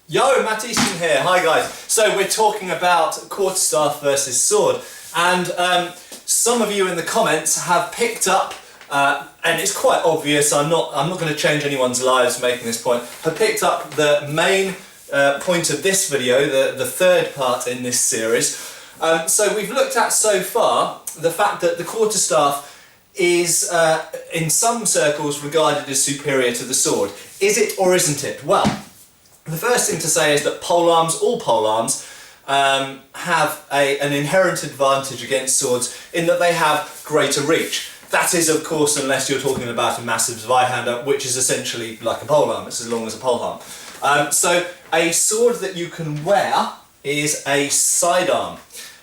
Yo, Matt Easton here. Hi guys. So we're talking about quarterstaff versus sword, and some of you in the comments have picked up, and it's quite obvious. I'm not going to change anyone's lives making this point. Have picked up the main point of this video, the third part in this series. So we've looked at so far the fact that the quarterstaff is in some circles regarded as superior to the sword. Is it or isn't it? Well, the first thing to say is that all polearms, have an inherent advantage against swords in that they have greater reach. That is, of course, unless you're talking about a massive Zweihander, which is essentially like a polearm. It's as long as a polearm. So a sword that you can wear is a sidearm.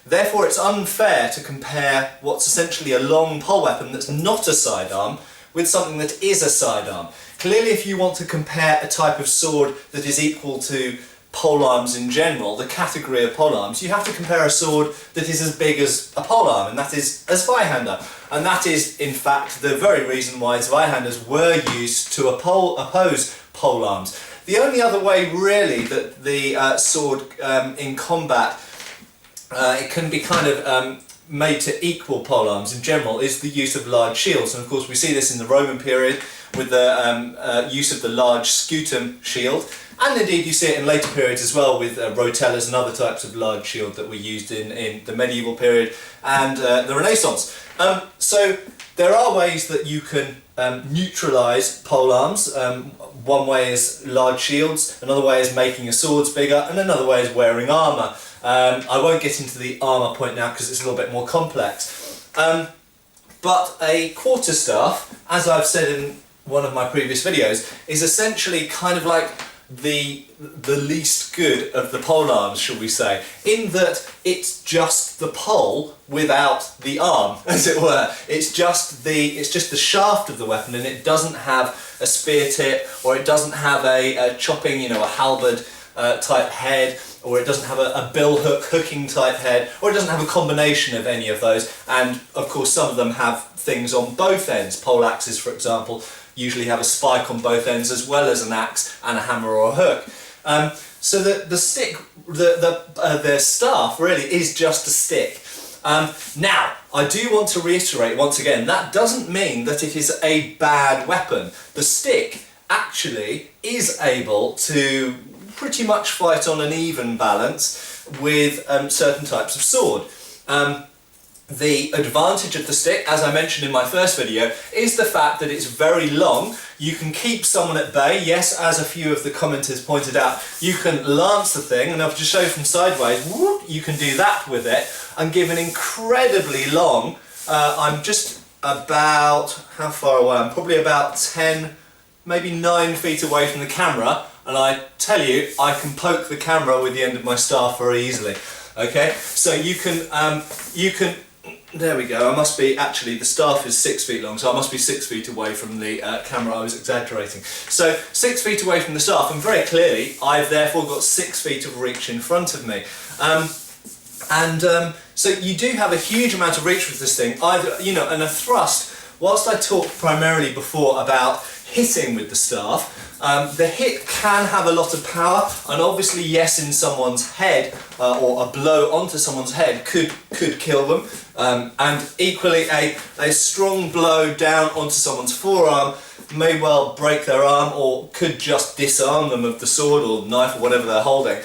Therefore, it's unfair to compare what's essentially a long pole weapon that's not a sidearm with something that is a sidearm. Clearly, if you want to compare a type of sword that is equal to polearms in general, the category of polearms, you have to compare a sword that is as big as a polearm, and that is a Zweihander. And that is, in fact, the very reason why Zweihanders were used to oppose polearms. The only other way, really, that the sword in combat it can be kind of made to equal polearms in general is the use of large shields. And of course we see this in the Roman period with the use of the large scutum shield, and indeed you see it in later periods as well with rotellas and other types of large shield that were used in the medieval period and the Renaissance. So there are ways that you can neutralise polearms. One way is large shields, another way is making your swords bigger, and another way is wearing armour. I won't get into the armour point now because it's a little bit more complex. But a quarterstaff, as I've said in one of my previous videos, is essentially kind of like the least good of the polearms, shall we say, in that it's just the pole without the arm, as it were. It's just the shaft of the weapon, and it doesn't have a spear tip, or it doesn't have a chopping, a halberd type head, or it doesn't have a bill hook hooking type head, or it doesn't have a combination of any of those. And of course some of them have things on both ends. Pole axes, for example, usually have a spike on both ends as well as an axe and a hammer or a hook. So the stick, the staff really is just a stick. Now, I do want to reiterate once again, that doesn't mean that it is a bad weapon. The stick actually is able to pretty much fight on an even balance with certain types of sword. The advantage of the stick, as I mentioned in my first video, is the fact that it's very long. You can keep someone at bay. Yes, as a few of the commenters pointed out, you can lance the thing, and I'll just show you from sideways, whoop, you can do that with it and give an incredibly long, I'm just about, how far away? I'm probably about 10, maybe 9 feet away from the camera, and I tell you, I can poke the camera with the end of my staff very easily. Okay, so you can, there we go, I must be, actually the staff is 6 feet long, so I must be 6 feet away from the camera. I was exaggerating. So 6 feet away from the staff, and very clearly I've therefore got 6 feet of reach in front of me. So you do have a huge amount of reach with this thing, and a thrust. Whilst I talked primarily before about hitting with the staff, the hit can have a lot of power, and obviously yes, in someone's head, or a blow onto someone's head could kill them, and equally a strong blow down onto someone's forearm may well break their arm, or could just disarm them of the sword or knife or whatever they're holding.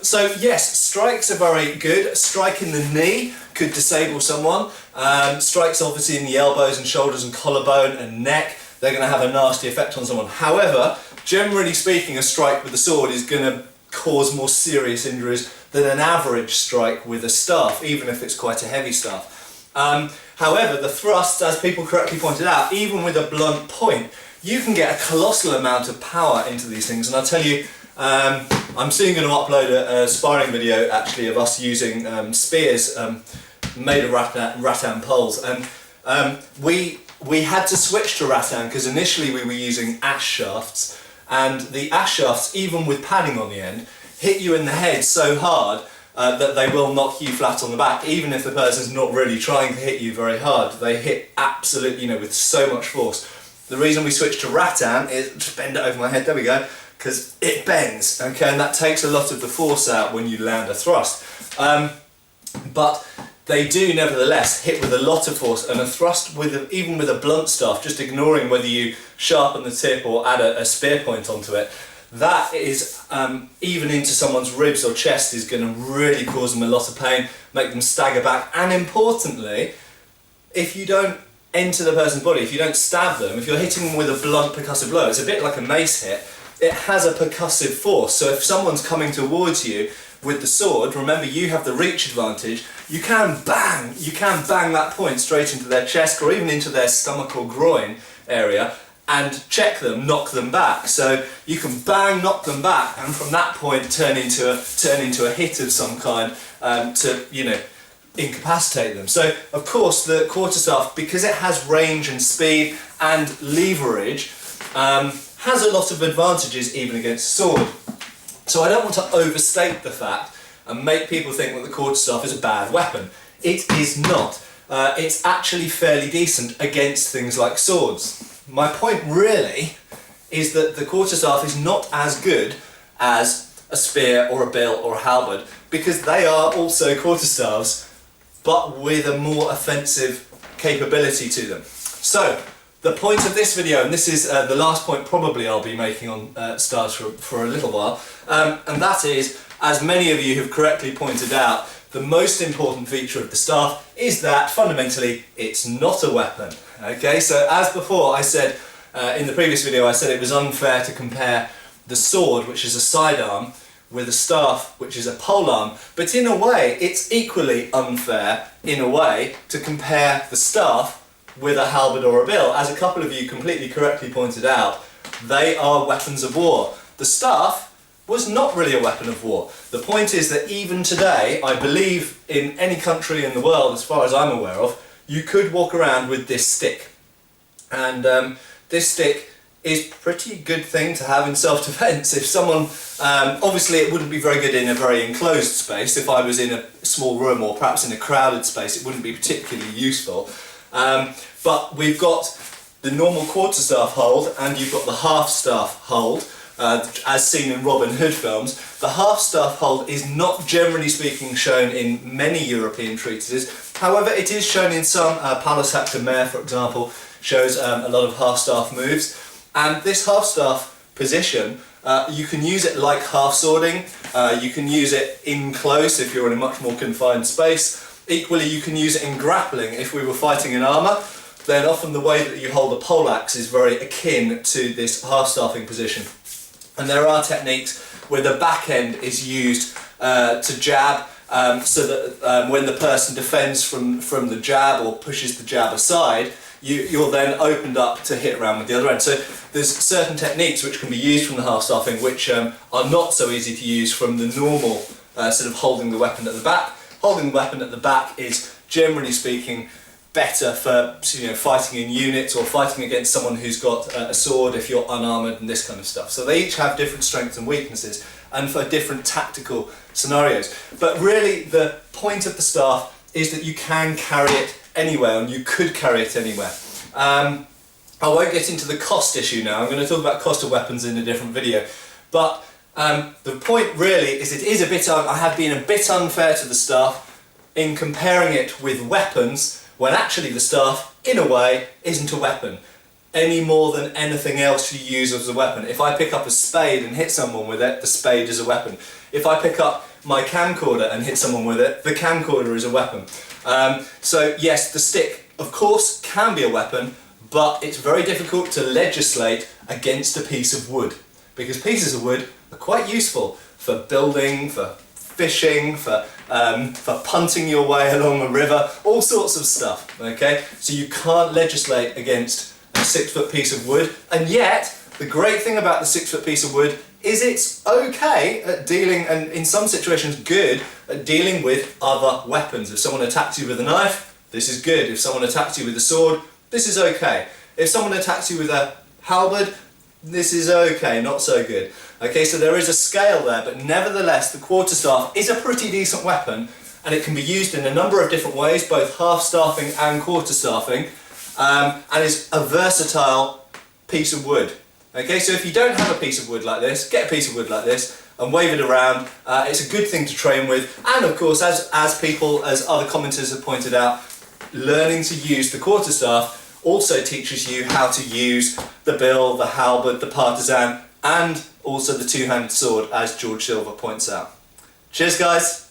So yes, strikes are very good. Strike in the knee could disable someone. Strikes obviously in the elbows and shoulders and collarbone and neck, they're going to have a nasty effect on someone. However, generally speaking, a strike with a sword is going to cause more serious injuries than an average strike with a staff, even if it's quite a heavy staff. However, the thrust, as people correctly pointed out, even with a blunt point, you can get a colossal amount of power into these things. And I'll tell you, I'm soon going to upload a sparring video actually of us using spears made of rattan poles. And we had to switch to rattan because initially we were using ash shafts, and the ash shafts, even with padding on the end, hit you in the head so hard that they will knock you flat on the back, even if the person's not really trying to hit you very hard. They hit absolutely, with so much force. The reason we switched to rattan is, just bend it over my head, there we go, because it bends, okay, and that takes a lot of the force out when you land a thrust. But they do nevertheless hit with a lot of force, and a thrust even with a blunt staff, just ignoring whether you sharpen the tip or add a spear point onto it, that is even into someone's ribs or chest is going to really cause them a lot of pain, make them stagger back, and importantly, if you don't enter the person's body, if you don't stab them, if you're hitting them with a blunt percussive blow, it's a bit like a mace hit, it has a percussive force. So if someone's coming towards you with the sword, remember you have the reach advantage, you can bang that point straight into their chest or even into their stomach or groin area and check them, knock them back. So you can bang, knock them back, and from that point turn into a hit of some kind to, you know, incapacitate them. So of course the quarterstaff, because it has range and speed and leverage, has a lot of advantages even against a sword. So I don't want to overstate the fact and make people think that the quarterstaff is a bad weapon. It is not. It's actually fairly decent against things like swords. My point really is that the quarterstaff is not as good as a spear or a bill or a halberd, because they are also quarterstaffs, but with a more offensive capability to them. So the point of this video, and this is the last point probably I'll be making on staves for a little while, and that is, as many of you have correctly pointed out, the most important feature of the staff is that fundamentally it's not a weapon. Okay, so as before I said in the previous video, I said it was unfair to compare the sword, which is a sidearm, with a staff, which is a polearm, but in a way it's equally unfair in a way to compare the staff with a halberd or a bill. As a couple of you completely correctly pointed out, they are weapons of war. The staff was not really a weapon of war. The point is that even today, I believe in any country in the world, as far as I'm aware of, you could walk around with this stick. And this stick is a pretty good thing to have in self-defense. If someone, obviously it wouldn't be very good in a very enclosed space. If I was in a small room or perhaps in a crowded space, it wouldn't be particularly useful. But we've got the normal quarterstaff hold and you've got the half-staff hold, as seen in Robin Hood films. The half-staff hold is not generally speaking shown in many European treatises. However, it is shown in some. Pallas de Mer, for example, shows a lot of half-staff moves. And this half-staff position, you can use it like half-swording. You can use it in close if you're in a much more confined space. Equally, you can use it in grappling. If we were fighting in armour, then often the way that you hold a poleaxe is very akin to this half-staffing position. And there are techniques where the back end is used to jab, so that when the person defends from the jab or pushes the jab aside, you're then opened up to hit around with the other end. So there's certain techniques which can be used from the half-staffing which are not so easy to use from the normal sort of holding the weapon at the back. Holding the weapon at the back is, generally speaking, better for, you know, fighting in units or fighting against someone who's got a sword if you're unarmoured and this kind of stuff. So they each have different strengths and weaknesses and for different tactical scenarios. But really the point of the staff is that you can carry it anywhere, and you could carry it anywhere. I won't get into the cost issue now. I'm going to talk about cost of weapons in a different video. But the point really is it is a bit, I have been a bit unfair to the staff in comparing it with weapons, when actually the staff, in a way, isn't a weapon any more than anything else you use as a weapon. If I pick up a spade and hit someone with it, the spade is a weapon. If I pick up my camcorder and hit someone with it, the camcorder is a weapon. So yes, the stick, of course, can be a weapon, but it's very difficult to legislate against a piece of wood, because pieces of wood are quite useful for building, for fishing, for punting your way along a river, all sorts of stuff, okay? So you can't legislate against a 6-foot piece of wood, and yet the great thing about the 6-foot piece of wood is it's okay at dealing, and in some situations good, at dealing with other weapons. If someone attacks you with a knife, this is good. If someone attacks you with a sword, this is okay. If someone attacks you with a halberd, this is okay, not so good. Okay, so there is a scale there, but nevertheless the quarterstaff is a pretty decent weapon, and it can be used in a number of different ways, both half-staffing and quarterstaffing, and is a versatile piece of wood. Okay, so if you don't have a piece of wood like this, get a piece of wood like this and wave it around. It's a good thing to train with, and of course, as other commenters have pointed out, learning to use the quarterstaff also teaches you how to use the bill, the halberd, the partisan, and also the two-handed sword, as George Silver points out. Cheers, guys!